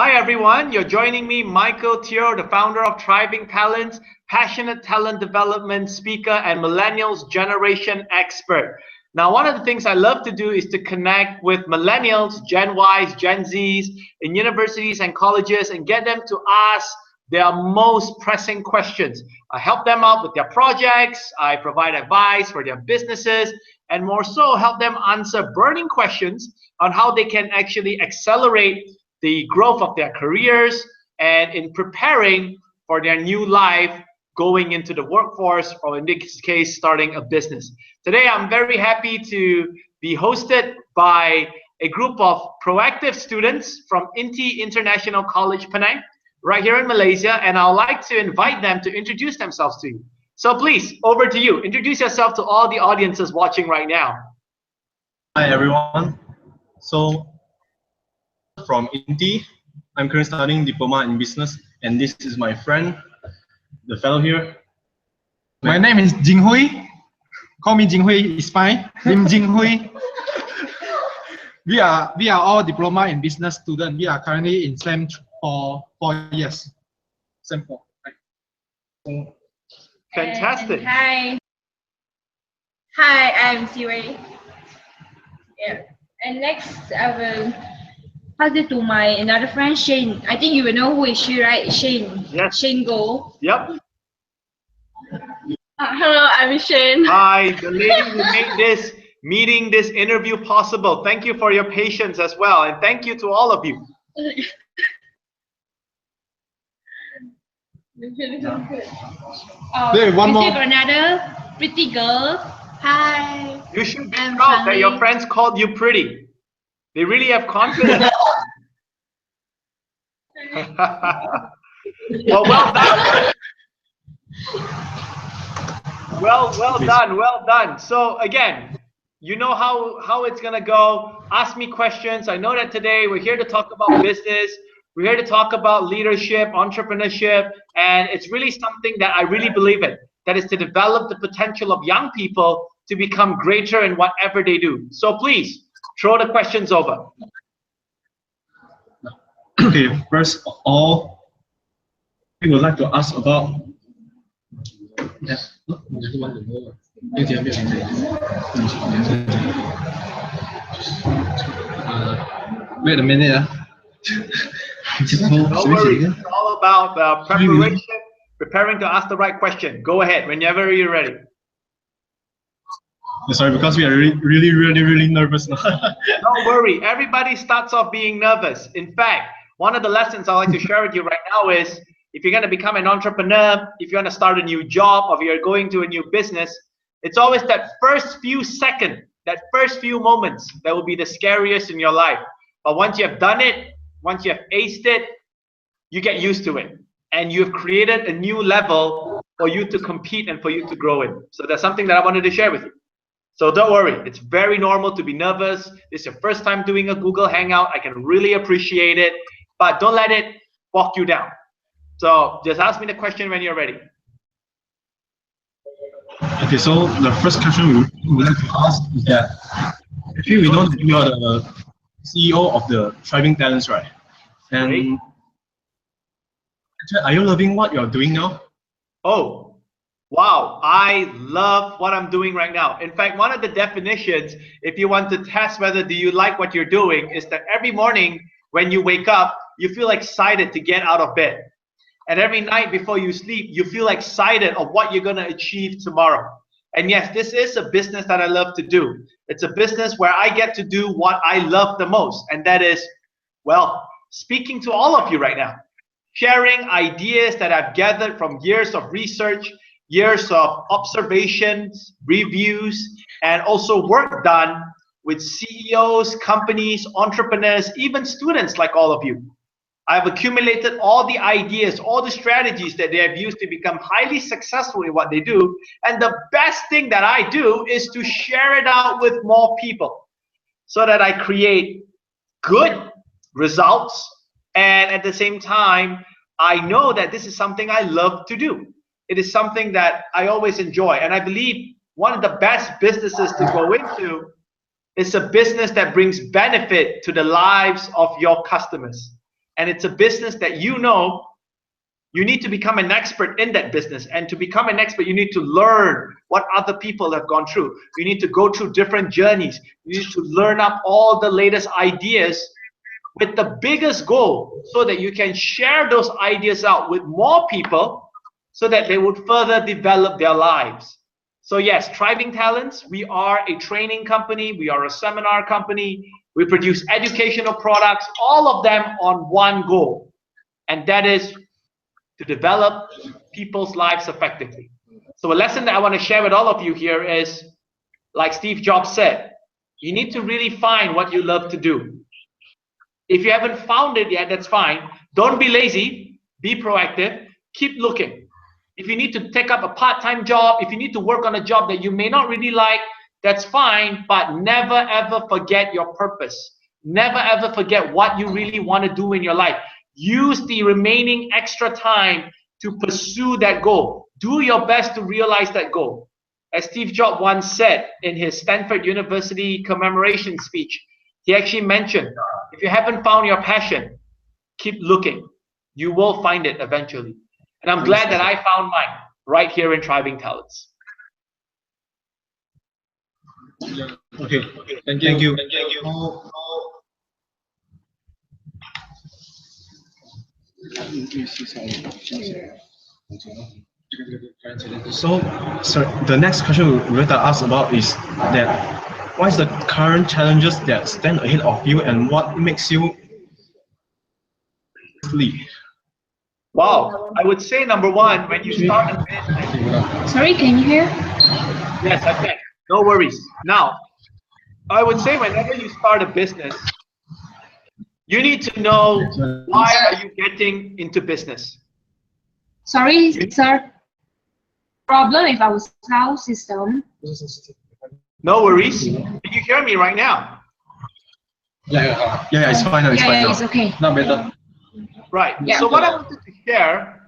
Hi everyone, you're joining me, Michael Teoh, the founder of Thriving Talents, passionate talent development speaker and millennials generation expert. Now, one of the things I love to do is to connect with millennials, Gen Ys, Gen Zs in universities and colleges and get them to ask their most pressing questions. I help them out with their projects, I provide advice for their businesses, and more so help them answer burning questions on how they can actually accelerate the growth of their careers and in preparing for their new life going into the workforce, or in this case starting a business. Today I'm very happy to be hosted by a group of proactive students from INTI International College Penang right here in Malaysia, and I'd like to invite them to introduce themselves to you. So please, over to you. Introduce yourself to all the audiences watching right now. Hi everyone. So from INTI, I'm currently studying diploma in business, and this is my friend, the fellow here. My name is Jing Hui. Call me Jing Hui, it's fine. Lim Jing Hui. We are all diploma in business students. We are currently in SEM for 4 years. SEM 4. Right? Fantastic. Hi, I'm Siwei. Yeah. And next, I will pass it to my another friend, Shane. I think you will know who is she, right? Shane. Yes. Shane Go. Yep. Hello, I'm Shane. Hi, the lady who made this meeting, this interview possible. Thank you for your patience as well, and thank you to all of you. There, one more. Another pretty girl. Hi. You should be I'm proud that your Charlie. friends called you pretty. They really have confidence. Well done. Well done. So again, you know how it's gonna go. Ask me questions. I know that today we're here to talk about business. We're here to talk about leadership, entrepreneurship, and it's really something that I really believe in. That is to develop the potential of young people to become greater in whatever they do. So please, throw the questions over. Okay, first of all, we would like to ask about. Wait a minute. No worries. It's all about preparing to ask the right question. Go ahead whenever you're ready. Sorry, because we are really nervous now. Don't worry. Everybody starts off being nervous. In fact, one of the lessons I'd like to share with you right now is if you're going to become an entrepreneur, if you want to start a new job, or if you're going to a new business, it's always that first few seconds, that first few moments that will be the scariest in your life. But once you have done it, once you have aced it, you get used to it. And you've created a new level for you to compete and for you to grow in. So that's something that I wanted to share with you. So don't worry, it's very normal to be nervous. This is your first time doing a Google Hangout. I can really appreciate it, but don't let it walk you down. So just ask me the question when you're ready. Okay, so the first question we would like to ask is that actually we know that you are the CEO of the Thriving Talents, right? And actually, are you loving what you're doing now? Oh, wow, I love what I'm doing right now. In fact, one of the definitions, if you want to test whether do you like what you're doing, is that every morning when you wake up, you feel excited to get out of bed. And every night before you sleep, you feel excited of what you're going to achieve tomorrow. And yes, this is a business that I love to do. It's a business where I get to do what I love the most. And that is, well, speaking to all of you right now, sharing ideas that I've gathered from years of research, years of observations, reviews, and also work done with CEOs, companies, entrepreneurs, even students like all of you. I've accumulated all the ideas, all the strategies that they have used to become highly successful in what they do. And the best thing that I do is to share it out with more people so that I create good results. And at the same time, I know that this is something I love to do. It is something that I always enjoy. And I believe one of the best businesses to go into is a business that brings benefit to the lives of your customers. and it's a business that you know, you need to become an expert in that business. And to become an expert, you need to learn what other people have gone through. You need to go through different journeys. You need to learn up all the latest ideas with the biggest goal so that you can share those ideas out with more people so that they would further develop their lives. So yes, Thriving Talents, we are a training company. We are a seminar company. We produce educational products, all of them on one goal. And that is to develop people's lives effectively. So a lesson that I want to share with all of you here is, like Steve Jobs said, you need to really find what you love to do. If you haven't found it yet, that's fine. Don't be lazy, be proactive, keep looking. If you need to take up a part-time job, if you need to work on a job that you may not really like, that's fine, but never ever forget your purpose. Never ever forget what you really want to do in your life. Use the remaining extra time to pursue that goal. Do your best to realize that goal. As Steve Jobs once said in his Stanford University commemoration speech, he actually mentioned, if you haven't found your passion, keep looking. You will find it eventually. And I'm glad that I found mine right here in Thriving Talents. Okay. Thank you. So, sir, the next question we want to ask about is that what is the current challenges that stand ahead of you and what makes you sleep? Wow, I would say number one, when you start a business. Sorry, can you hear? Yes, I can. No worries. Now, I would say whenever you start a business, you need to know why are you getting into business. Sorry, sir. Problem with our sound system. No worries. Can you hear me right now? Yeah, it's fine now. It's fine now. It's okay. Now better. Right. Yeah. So what I wanted to share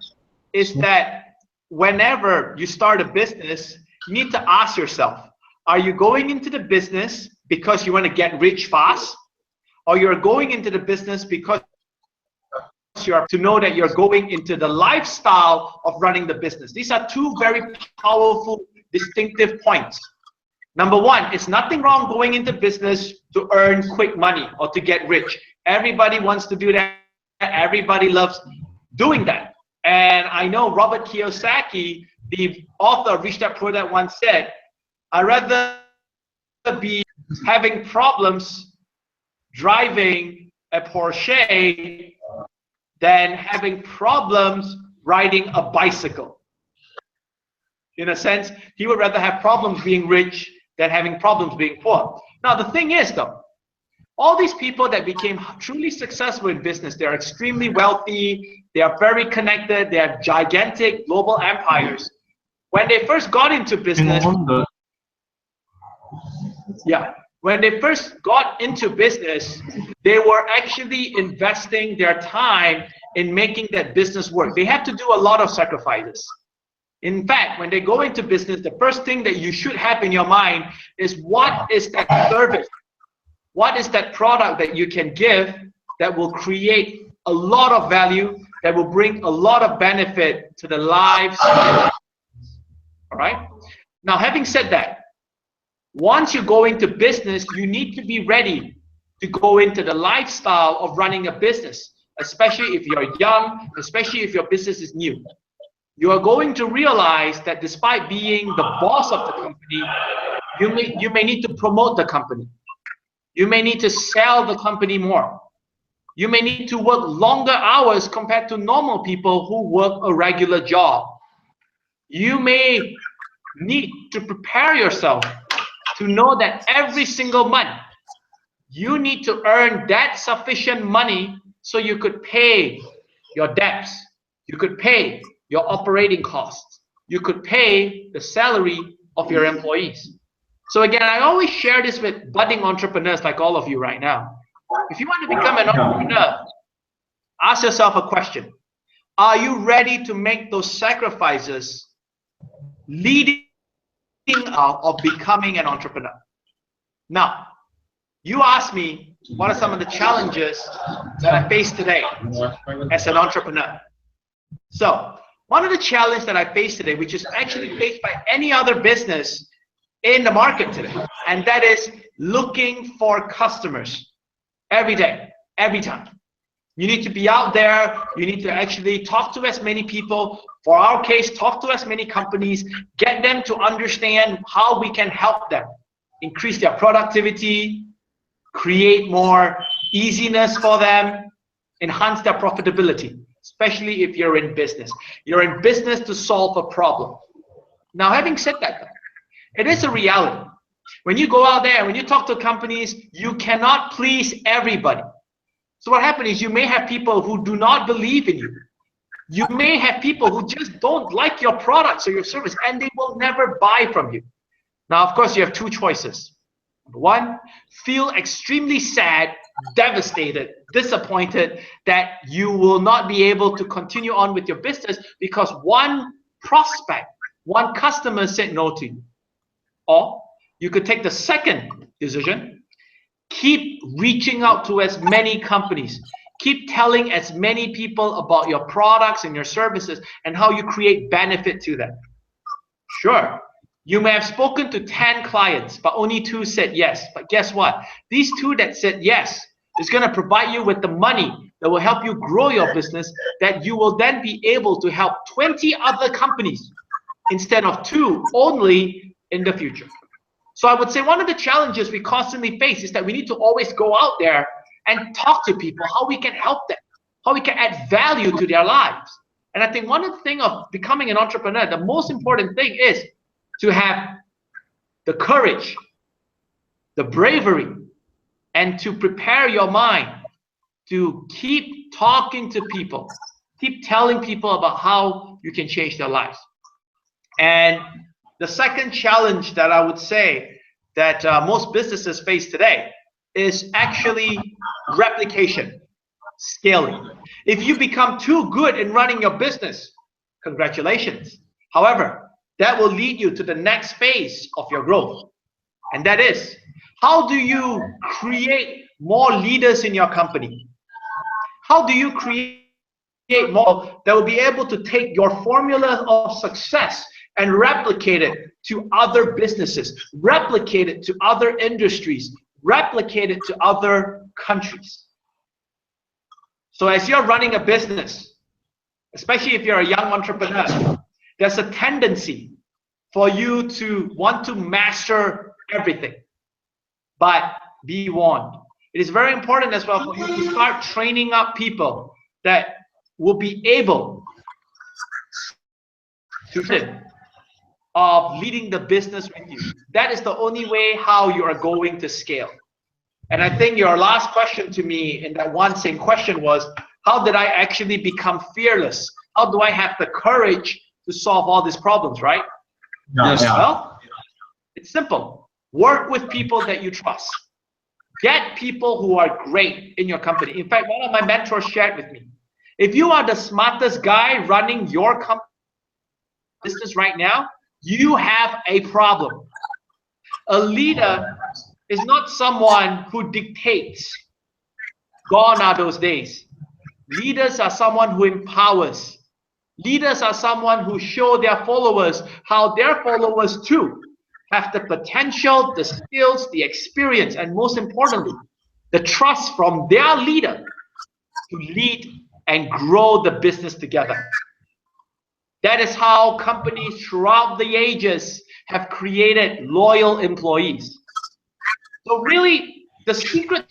is that whenever you start a business, you need to ask yourself, are you going into the business because you want to get rich fast? Or you're going into the business because you are to know that you're going into the lifestyle of running the business? These are two very powerful, distinctive points. Number one, it's nothing wrong going into business to earn quick money or to get rich. Everybody wants to do that. Everybody loves doing that. And I know Robert Kiyosaki, the author of Rich Dad Poor Dad, once said, I'd rather be having problems driving a Porsche than having problems riding a bicycle. In a sense, he would rather have problems being rich than having problems being poor. Now, the thing is, though, all these people that became truly successful in business, they're extremely wealthy, they are very connected, they have gigantic global empires. When they first got into business, when they first got into business, they were actually investing their time in making that business work. They had to do a lot of sacrifices. In fact, when they go into business, the first thing that you should have in your mind is, what is that service? What is that product that you can give that will create a lot of value, that will bring a lot of benefit to the lives? All right. Now, having said that, once you go into business, you need to be ready to go into the lifestyle of running a business, especially if you're young, especially if your business is new. You are going to realize that despite being the boss of the company, you may need to promote the company. You may need to sell the company more. You may need to work longer hours compared to normal people who work a regular job. You may need to prepare yourself to know that every single month you need to earn that sufficient money so you could pay your debts, you could pay your operating costs, you could pay the salary of your employees. So again, I always share this with budding entrepreneurs like all of you right now. If you want to become an entrepreneur, ask yourself a question. Are you ready to make those sacrifices leading out of becoming an entrepreneur? Now, you ask me, what are some of the challenges that I face today as an entrepreneur? So one of the challenges that I face today, which is actually faced by any other business in the market today, and that is looking for customers every day, every time. You need to be out there. You need to actually talk to as many people. For our case, talk to as many companies, get them to understand how we can help them increase their productivity, create more easiness for them, enhance their profitability, especially if you're in business. You're in business to solve a problem. Now, having said that, it is a reality. When you go out there, when you talk to companies, you cannot please everybody. So what happens is you may have people who do not believe in you. You may have people who just don't like your products or your service, and they will never buy from you. Now, of course, you have two choices. Number one, feel extremely sad, devastated, disappointed that you will not be able to continue on with your business because one prospect, one customer said no to you. Or you could take the second decision. Keep reaching out to as many companies. Keep telling as many people about your products and your services and how you create benefit to them. Sure, you may have spoken to 10 clients, but only 2 said yes. But guess what? These 2 that said yes is going to provide you with the money that will help you grow your business, that you will then be able to help 20 other companies instead of 2 only in the future. So I would say one of the challenges we constantly face is that we need to always go out there and talk to people, how we can help them, how we can add value to their lives. And I think one of the things of becoming an entrepreneur, the most important thing is to have the courage, the bravery, and to prepare your mind to keep talking to people, keep telling people about how you can change their lives. And the second challenge that I would say that most businesses face today is actually replication, scaling. If you become too good in running your business, congratulations. However, that will lead you to the next phase of your growth. And that is, how do you create more leaders in your company? How do you create more that will be able to take your formula of success and replicate it to other businesses, replicate it to other industries, replicate it to other countries? So as you're running a business, especially if you're a young entrepreneur, there's a tendency for you to want to master everything. But be warned, it is very important as well for you to start training up people that will be able to of leading the business with you. That is the only way how you are going to scale. And I think your last question to me in that one same question was, how did I actually become fearless? How do I have the courage to solve all these problems, right? Yes. Well, it's simple. Work with people that you trust. Get people who are great in your company. In fact, one of my mentors shared with me, if you are the smartest guy running your company business right now, you have a problem. A leader is not someone who dictates. Gone are those days. Leaders are someone who empowers. Leaders are someone who show their followers how their followers too have the potential, the skills, the experience, and most importantly, the trust from their leader to lead and grow the business together. That is how companies throughout the ages have created loyal employees. So really, the secret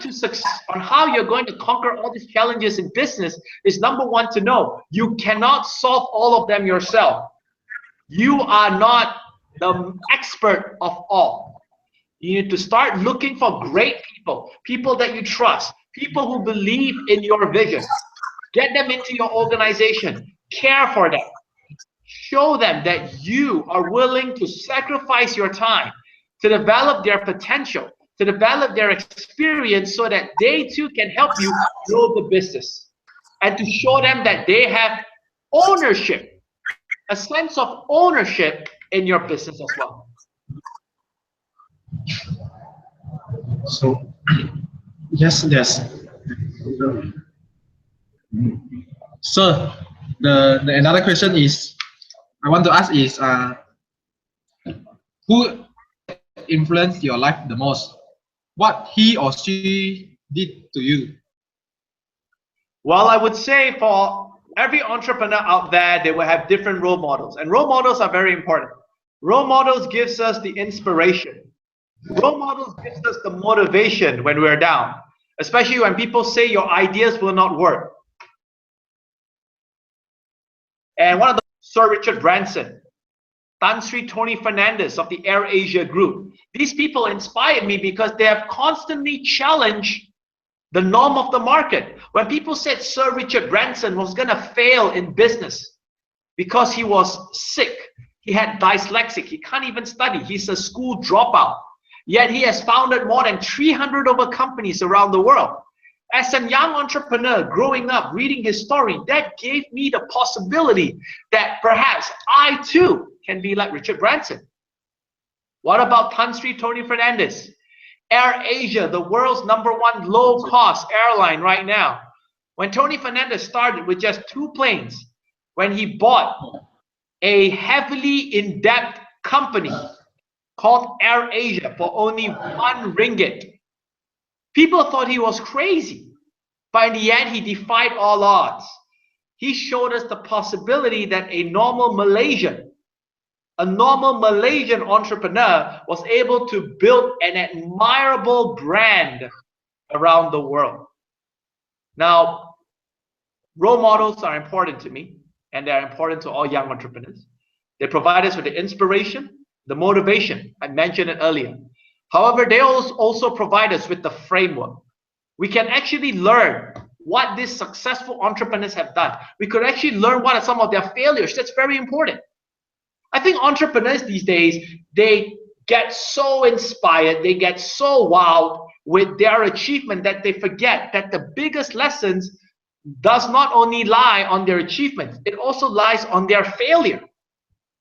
to success on how you're going to conquer all these challenges in business is, number one, to know you cannot solve all of them yourself. You are not the expert of all. You need to start looking for great people, people that you trust, people who believe in your vision. Get them into your organization, care for them, show them that you are willing to sacrifice your time to develop their potential, to develop their experience so that they too can help you grow the business, and to show them that they have ownership, a sense of ownership in your business as well. So Yes, yes. So the another question is I want to ask is who influenced your life the most? What he or she did to you? Well, I would say for every entrepreneur out there, they will have different role models, and role models are very important. Role models gives us the inspiration. Role models gives us the motivation when we're down, especially when people say your ideas will not work. And one of the Sir Richard Branson, Tan Sri Tony Fernandez of the Air Asia Group. These people inspired me because they have constantly challenged the norm of the market. When people said Sir Richard Branson was going to fail in business because he was sick, he had dyslexic, he can't even study, he's a school dropout, yet he has founded more than 300 over companies around the world. As a young entrepreneur growing up, reading his story, that gave me the possibility that perhaps I too can be like Richard Branson. What about Tan Sri Tony Fernandez? Air Asia, the world's #1 low-cost airline right now. When Tony Fernandez started with just 2 planes, when he bought a heavily in-debt company called Air Asia for only 1 ringgit, people thought he was crazy. But in the end, he defied all odds. He showed us the possibility that a normal Malaysian entrepreneur was able to build an admirable brand around the world. Now, role models are important to me, and they're important to all young entrepreneurs. They provide us with the inspiration, the motivation. I mentioned it earlier. However, they also provide us with the framework. We can actually learn what these successful entrepreneurs have done. We could actually learn what are some of their failures. That's very important. I think entrepreneurs these days, they get so inspired, they get so wowed with their achievement that they forget that the biggest lessons does not only lie on their achievements, it also lies on their failure.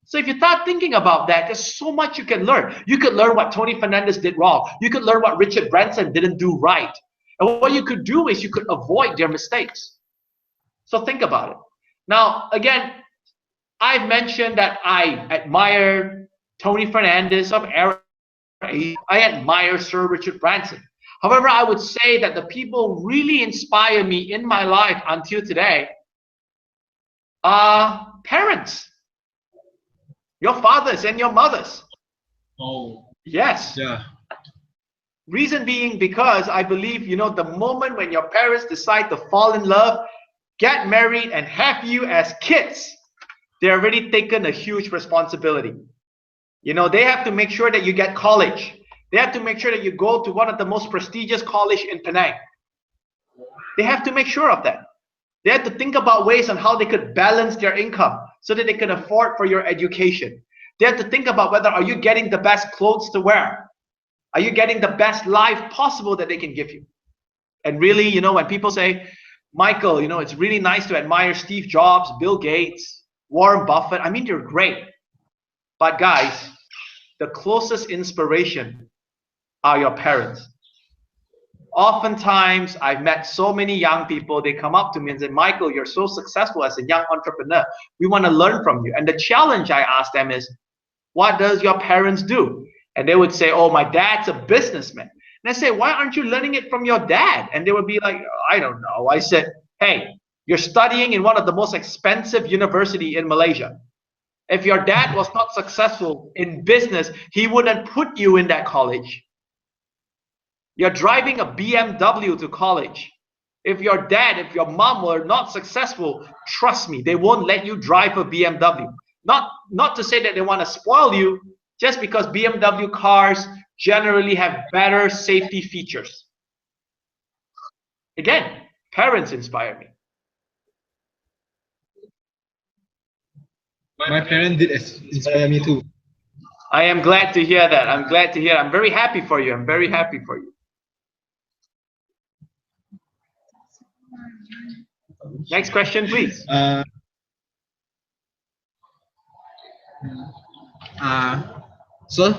So if you start thinking about that, there's so much you can learn. You could learn what Tony Fernandez did wrong. You could learn what Richard Branson didn't do right. And what you could do is you could avoid their mistakes. So think about it. Now, again, I've mentioned that I admire Tony Fernandez of Air Asia. I admire Sir Richard Branson. However, I would say that the people who really inspire me in my life until today are parents. Your fathers and your mothers. Oh, yes. Yeah. Reason being because I believe, the moment when your parents decide to fall in love, get married, and have you as kids, they're already taken a huge responsibility. They have to make sure that you get college. They have to make sure that you go to one of the most prestigious college in Penang. They have to make sure of that. They have to think about ways on how they could balance their income so that they can afford for your education. They have to think about whether are you getting the best clothes to wear? Are you getting the best life possible that they can give you? And really, when people say, Michael, it's really nice to admire Steve Jobs, Bill Gates, Warren Buffett. I mean, they're great. But guys, the closest inspiration are your parents. Oftentimes, I've met so many young people, they come up to me and say, Michael, you're so successful as a young entrepreneur. We want to learn from you. And the challenge I ask them is, what does your parents do? And they would say, oh, my dad's a businessman. And I say, why aren't you learning it from your dad? And they would be like, I don't know. I said, hey, you're studying in one of the most expensive universities in Malaysia. If your dad was not successful in business, he wouldn't put you in that college. You're driving a BMW to college. If your mom were not successful, trust me, they won't let you drive a BMW. Not to say that they want to spoil you, just because BMW cars generally have better safety features. Again, parents inspire me. My parents did inspire me too. I am glad to hear that. I'm glad to hear. I'm very happy for you. I'm very happy for you. Next question, please. So,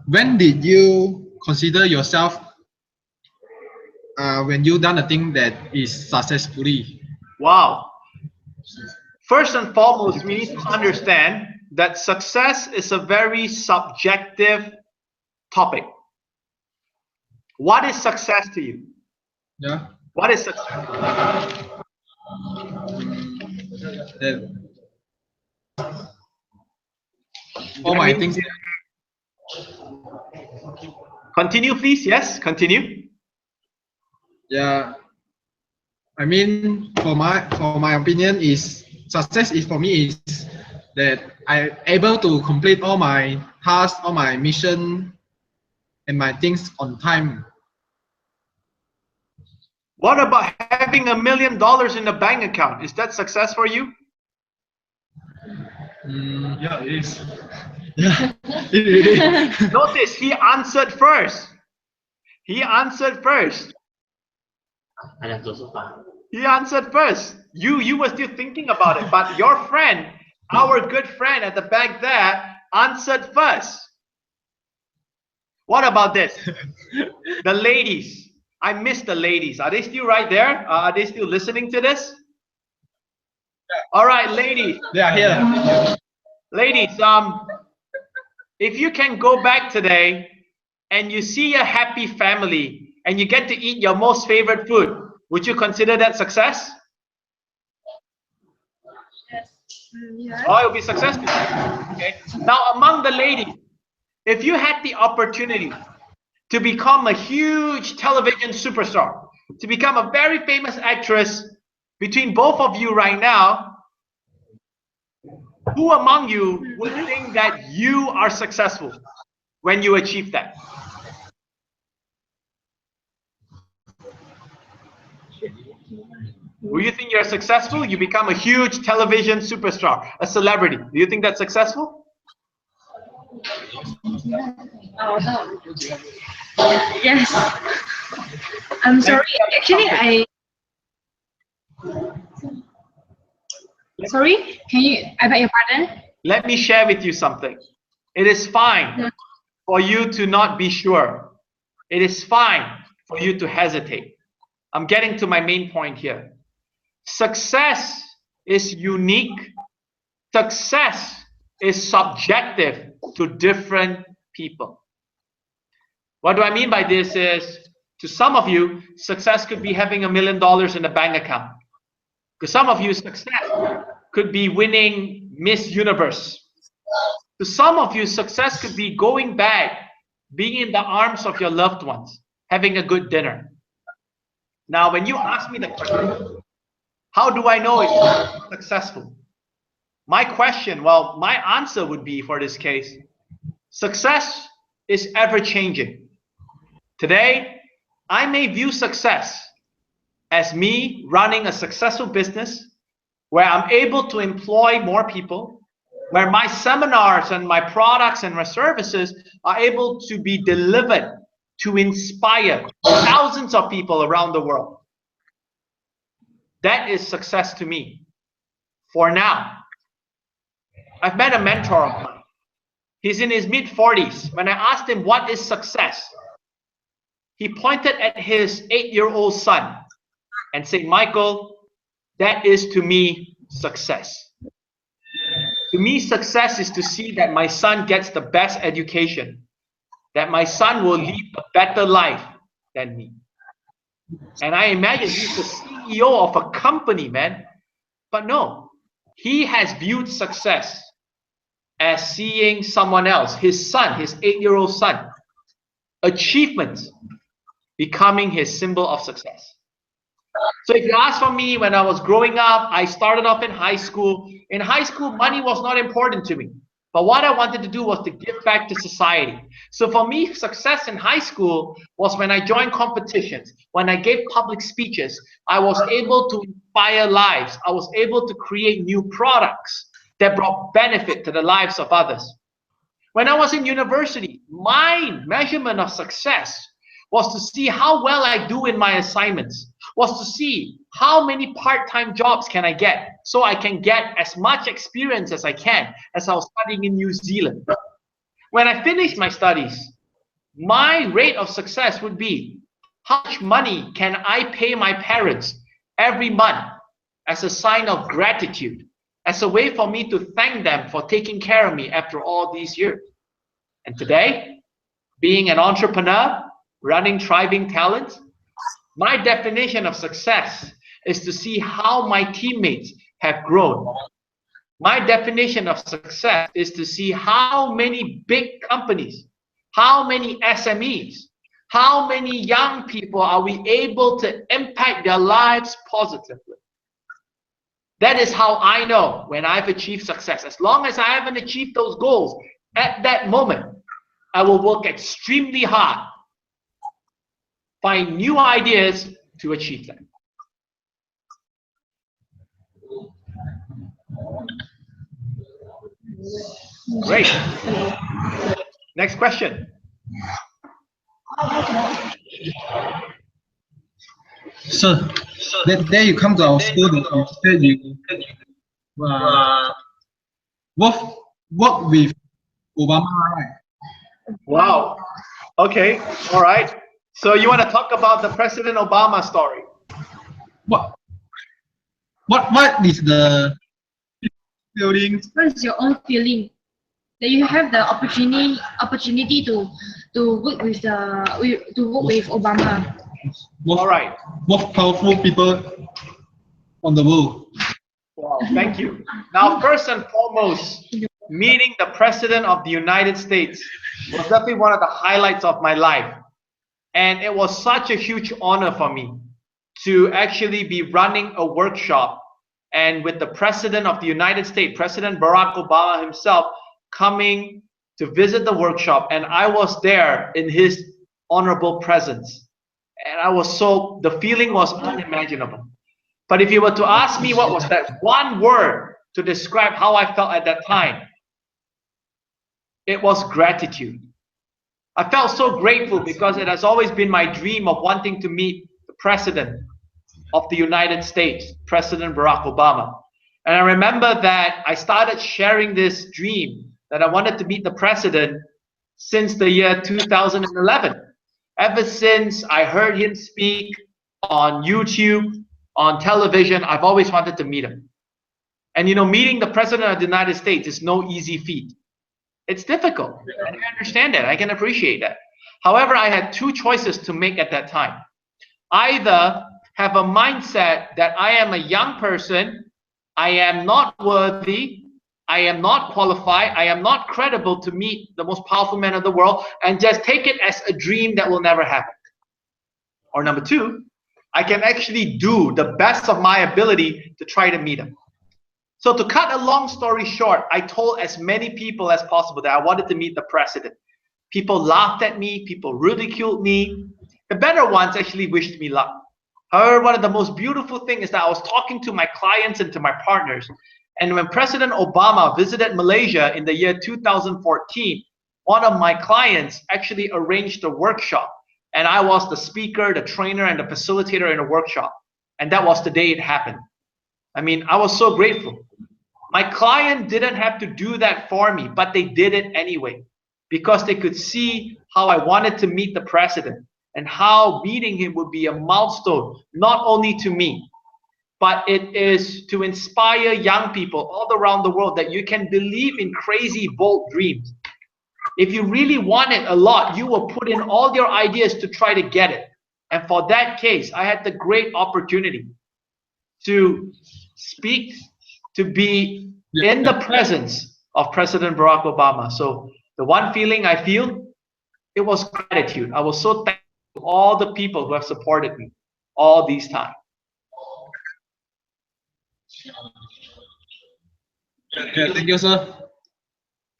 when did you consider yourself when you done a thing that is successfully. Wow. First and foremost, we need to understand that success is a very subjective topic. What is success to you? Yeah. What is success? All my things. Continue, please. Yes, continue. Yeah. I mean, for my opinion, is success is for me is that I able to complete all my tasks, all my mission, and my things on time. What about having $1 million in the bank account? Is that success for you? Yeah, it is. Yeah, it is. Notice he answered first. He answered first. He answered first. You were still thinking about it, but your friend, our good friend at the back there, answered first. What about this? The ladies. I miss the ladies. Are they still right there? Are they still listening to this? All right, ladies. They are here. Ladies, if you can go back today and you see a happy family and you get to eat your most favorite food, would you consider that success? Yes. Yes. Oh, it'll be successful. Okay. Now, among the ladies, if you had the opportunity to become a huge television superstar, to become a very famous actress, between both of you right now, who among you would think that you are successful when you achieve that? Will you think you're successful? You become a huge television superstar, a celebrity. Do you think that's successful? Oh, no. Yes. I'm sorry. Actually, sorry. Can you? I beg your pardon. Let me share with you something. It is fine for you to not be sure. It is fine for you to hesitate. I'm getting to my main point here. Success is unique. Success is subjective to different people. What do I mean by this is, to some of you, success could be having $1 million in the bank account. To some of you, success could be winning Miss Universe. To some of you, success could be going back, being in the arms of your loved ones, having a good dinner. Now, when you ask me the question, how do I know if I'm successful? My question, well, my answer would be, for this case, success is ever changing. Today, I may view success as me running a successful business where I'm able to employ more people, where my seminars and my products and my services are able to be delivered to inspire thousands of people around the world. That is success to me. For now, I've met a mentor of mine. He's in his mid-40s. When I asked him what is success, he pointed at his 8-year-old son and said, Michael, that is to me success. To me, success is to see that my son gets the best education, that my son will lead a better life than me. And I imagine he's the CEO of a company, man. But no, he has viewed success as seeing someone else, his son, his 8-year-old son, achievements becoming his symbol of success. So if you ask for me, when I was growing up, I started off in high school. In high school, money was not important to me. But what I wanted to do was to give back to society. So for me, success in high school was when I joined competitions, when I gave public speeches. I was able to inspire lives. I was able to create new products that brought benefit to the lives of others. When I was in university, my measurement of success was to see how well I do in my assignments, was to see how many part-time jobs can I get so I can get as much experience as I can as I was studying in New Zealand. When I finished my studies, my rate of success would be How much money can I pay my parents every month as a sign of gratitude, as a way for me to thank them for taking care of me after all these years? And today, being an entrepreneur, running thriving talents, my definition of success is to see how my teammates have grown. My definition of success is to see how many big companies, how many SMEs, how many young people are we able to impact their lives positively. That is how I know when I've achieved success. As long as I haven't achieved those goals at that moment, I will work extremely hard, find new ideas to achieve them. Great. Next question. So that day you come to our school, you said you work with Obama, right? Wow. Okay. All right. So you want to talk about the President Obama story? What is the feeling? What is your own feeling that you have the opportunity to work with Obama? All right. Most powerful people on the world. Wow. Thank you. Now, first and foremost, meeting the President of the United States was definitely one of the highlights of my life. And it was such a huge honor for me to actually be running a workshop and with the President of the United States, President Barack Obama himself, coming to visit the workshop. And I was there in his honorable presence. And the feeling was unimaginable. But if you were to ask me what was that one word to describe how I felt at that time, it was gratitude. I felt so grateful because it has always been my dream of wanting to meet the President of the United States, President Barack Obama. And I remember that I started sharing this dream that I wanted to meet the President since the year 2011. Ever since I heard him speak on YouTube, on television, I've always wanted to meet him. And you know, meeting the President of the United States is no easy feat. It's difficult. And I understand that. I can appreciate that. However, I had two choices to make at that time. Either have a mindset that I am a young person, I am not worthy, I am not qualified, I am not credible to meet the most powerful man of the world, and just take it as a dream that will never happen. Or number two, I can actually do the best of my ability to try to meet him. So to cut a long story short, I told as many people as possible that I wanted to meet the President. People laughed at me, people ridiculed me. The better ones actually wished me luck. However, one of the most beautiful things is that I was talking to my clients and to my partners. And when President Obama visited Malaysia in the year 2014, one of my clients actually arranged a workshop. And I was the speaker, the trainer, and the facilitator in a workshop. And that was the day it happened. I mean, I was so grateful. My client didn't have to do that for me, but they did it anyway because they could see how I wanted to meet the President and how meeting him would be a milestone, not only to me, but it is to inspire young people all around the world that you can believe in crazy, bold dreams. If you really want it a lot, you will put in all your ideas to try to get it. And for that case, I had the great opportunity to speak, to be in the presence of President Barack Obama. So the one feeling I feel, it was gratitude. I was so thankful to all the people who have supported me all these times. Yeah, thank you, sir.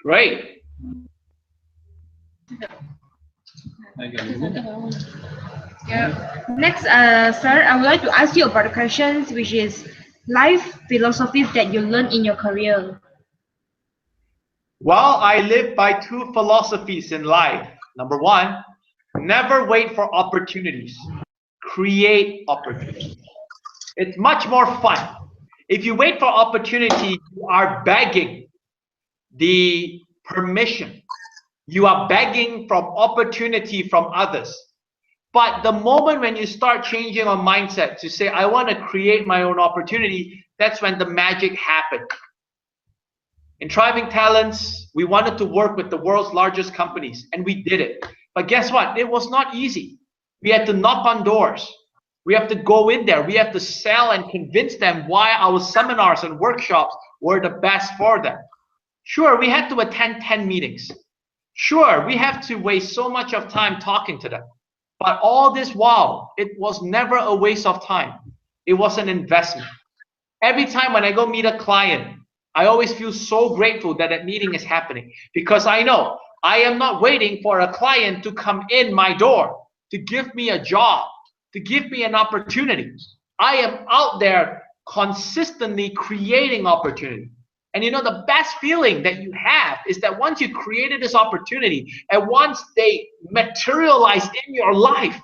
Great. Yeah. Next, sir, I would like to ask you about the questions, which is life philosophies that you learned in your career. Well, I live by two philosophies in life. Number one, never wait for opportunities. Create opportunities. It's much more fun. If you wait for opportunity, you are begging the permission. You are begging from opportunity from others. But the moment when you start changing your mindset to say, I want to create my own opportunity, that's when the magic happened. In Thriving Talents, we wanted to work with the world's largest companies, and we did it. But guess what? It was not easy. We had to knock on doors. We have to go in there. We have to sell and convince them why our seminars and workshops were the best for them. Sure, we had to attend 10 meetings. Sure, we have to waste so much of time talking to them. But all this while, it was never a waste of time. It was an investment. Every time when I go meet a client, I always feel so grateful that that meeting is happening, because I know I am not waiting for a client to come in my door to give me a job, to give me an opportunity. I am out there consistently creating opportunity. And you know, the best feeling that you have is that once you created this opportunity and once they materialize in your life,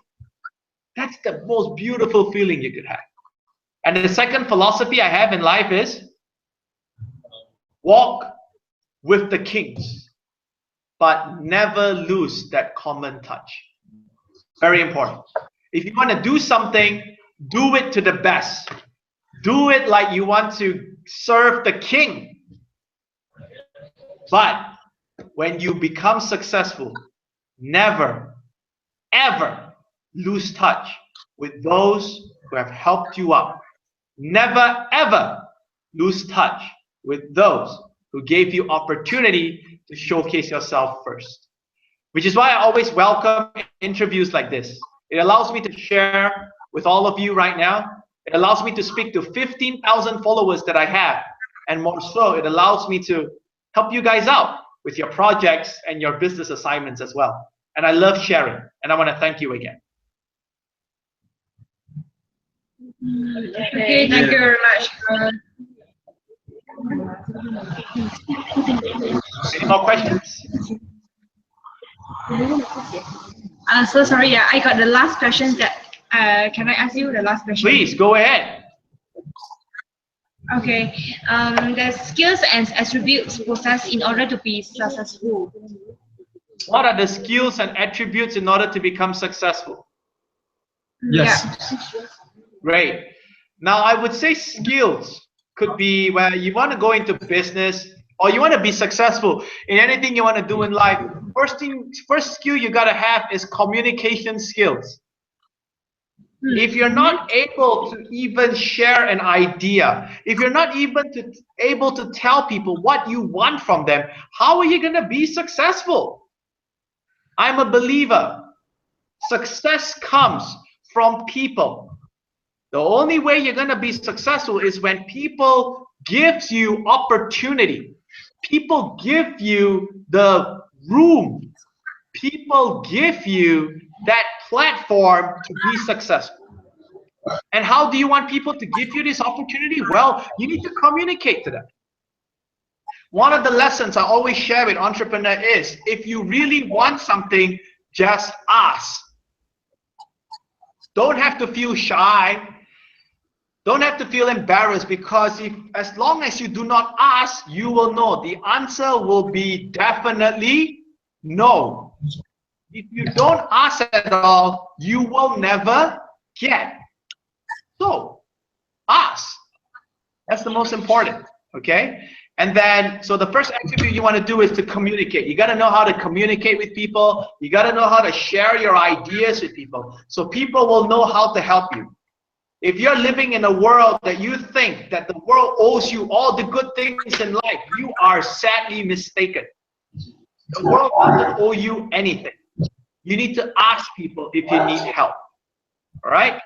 that's the most beautiful feeling you could have. And the second philosophy I have in life is walk with the kings, but never lose that common touch. Very important. If you want to do something, do it to the best. Do it like you want to serve the king. But when you become successful, never, ever lose touch with those who have helped you up. Never, ever lose touch with those who gave you opportunity to showcase yourself first. Which is why I always welcome interviews like this. It allows me to share with all of you right now. It allows me to speak to 15,000 followers that I have. And more so, it allows me to help you guys out with your projects and your business assignments as well. And I love sharing. And I want to thank you again. Okay, thank you very much. Any more questions? So sorry, yeah, I got the last question. That can I ask you the last question? Please go ahead. Okay. The skills and attributes possessed in order to be successful. What are the skills and attributes in order to become successful? Yes. Yeah. Great. Now, I would say skills could be where you want to go into business or you want to be successful in anything you want to do in life. First skill you got to have is communication skills. If you're not able to even share an idea, if you're not even able to tell people what you want from them, how are you going to be successful? I'm a believer. Success comes from people. The only way you're going to be successful is when people give you opportunity. People give you the room. People give you that platform to be successful. And how do you want people to give you this opportunity? Well, you need to communicate to them. One of the lessons I always share with entrepreneurs is, if you really want something, just ask. Don't have to feel shy. Don't have to feel embarrassed, because as long as you do not ask, you will know. The answer will be definitely no. If you don't ask at all, you will never get. So ask. That's the most important. Okay? And then, so the first attribute you want to do is to communicate. You got to know how to communicate with people. You got to know how to share your ideas with people, so people will know how to help you. If you're living in a world that you think that the world owes you all the good things in life, you are sadly mistaken. The world doesn't owe you anything. You need to ask people if you need help. All right?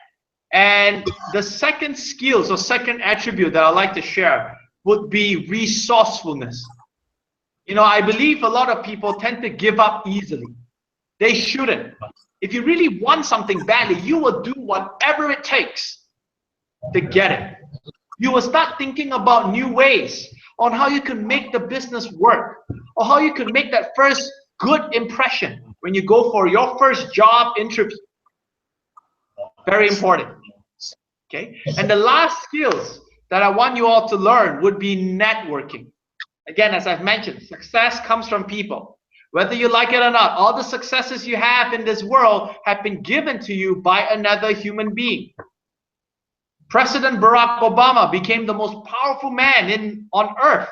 And the second skill, or second attribute that I'd like to share would be resourcefulness. You know, I believe a lot of people tend to give up easily. They shouldn't. If you really want something badly, you will do whatever it takes to get it. You will start thinking about new ways on how you can make the business work, or how you can make that first good impression when you go for your first job interview. Very important. Okay. And the last skills that I want you all to learn would be networking. Again, as I've mentioned, success comes from people. Whether you like it or not, all the successes you have in this world have been given to you by another human being. President Barack Obama became the most powerful man on earth,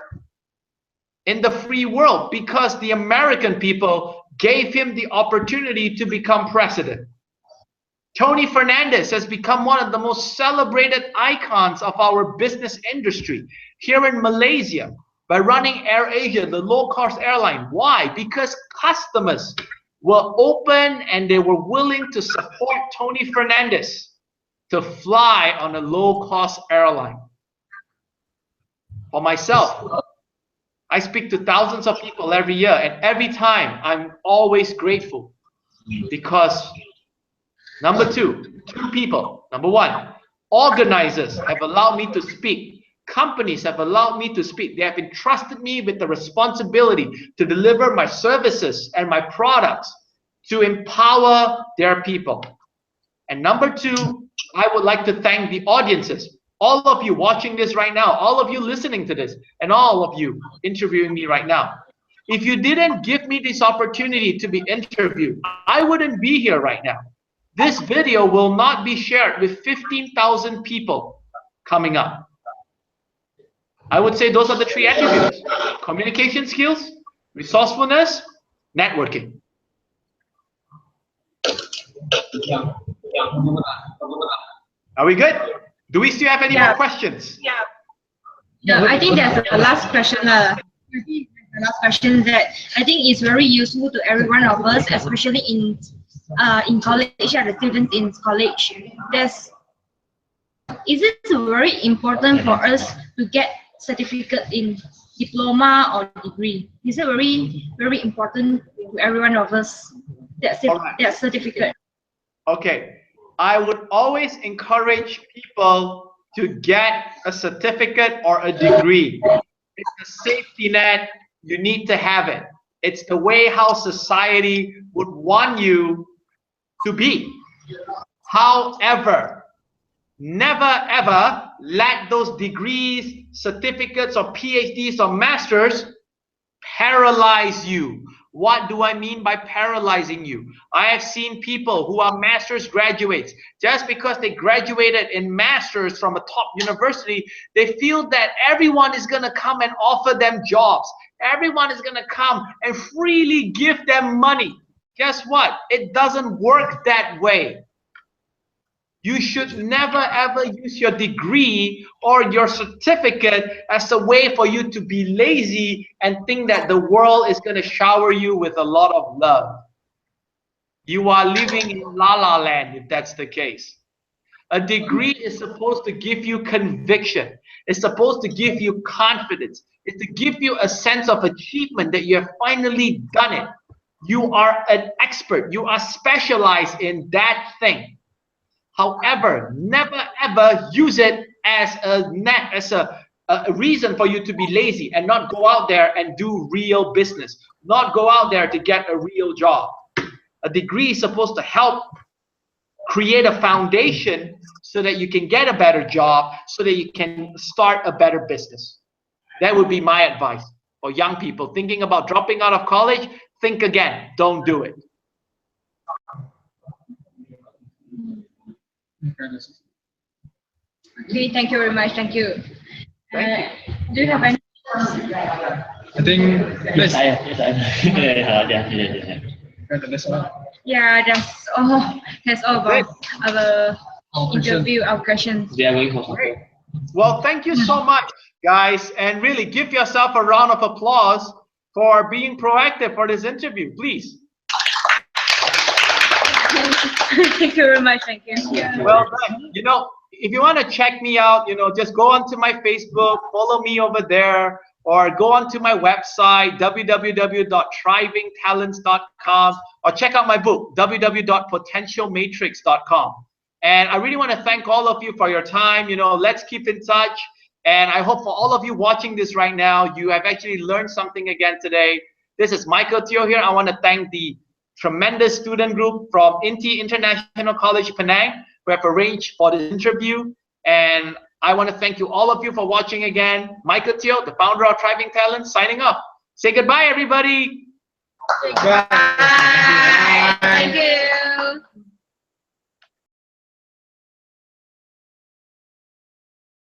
in the free world, because the American people gave him the opportunity to become president. Tony Fernandez has become one of the most celebrated icons of our business industry here in Malaysia by running AirAsia, the low-cost airline. Why? Because customers were open and they were willing to support Tony Fernandez to fly on a low-cost airline. For myself, I speak to thousands of people every year, and every time I'm always grateful because number two people. Number one, organizers have allowed me to speak. Companies have allowed me to speak. They have entrusted me with the responsibility to deliver my services and my products to empower their people. And number two, I would like to thank the audiences. All of you watching this right now, all of you listening to this, and all of you interviewing me right now. If you didn't give me this opportunity to be interviewed, I wouldn't be here right now. This video will not be shared with 15,000 people coming up. I would say those are the three attributes: communication skills, resourcefulness, networking. Are we good? Do we still have any more questions? Yeah, I think there's a last question. The last question that I think is very useful to every one of us, especially in college, the students in college. Is it very important for us to get certificate in diploma or degree? Is it very important to every one of us that certificate? Okay. I would always encourage people to get a certificate or a degree. It's a safety net. You need to have it. It's the way how society would want you to be. However, never ever let those degrees, certificates, or PhDs or masters paralyze you. What do I mean by paralyzing you? I have seen people who are master's graduates. Just because they graduated in masters from a top university, they feel that everyone is going to come and offer them jobs. Everyone is going to come and freely give them money. Guess what? It doesn't work that way. You should never ever use your degree or your certificate as a way for you to be lazy and think that the world is going to shower you with a lot of love. You are living in la la land if that's the case. A degree is supposed to give you conviction. It's supposed to give you confidence. It's to give you a sense of achievement that you have finally done it. You are an expert. You are specialized in that thing. However, never ever use it as a reason for you to be lazy and not go out there and do real business, not go out there to get a real job. A degree is supposed to help create a foundation so that you can get a better job, so that you can start a better business. That would be my advice for young people thinking about dropping out of college. Think again. Don't do it. Okay, thank you very much. Thank you. Thank you. Do you have any? I think let's. Yeah, that's all about our interview, our questions. Great. Well, thank you so much, guys, and really give yourself a round of applause for being proactive for this interview, please. Thank you very much. Thank you. Well done. You know, if you want to check me out, just go onto my Facebook, follow me over there, or go onto my website, www.thrivingtalents.com, or check out my book, www.potentialmatrix.com. And I really want to thank all of you for your time. Let's keep in touch. And I hope for all of you watching this right now, you have actually learned something again today. This is Michael Teoh here. I want to thank the tremendous student group from INTI International College Penang who have arranged for this interview. And I want to thank you, all of you, for watching again. Michael Teoh, the founder of Thriving Talents, signing off. Say goodbye, everybody. Bye. Thank you.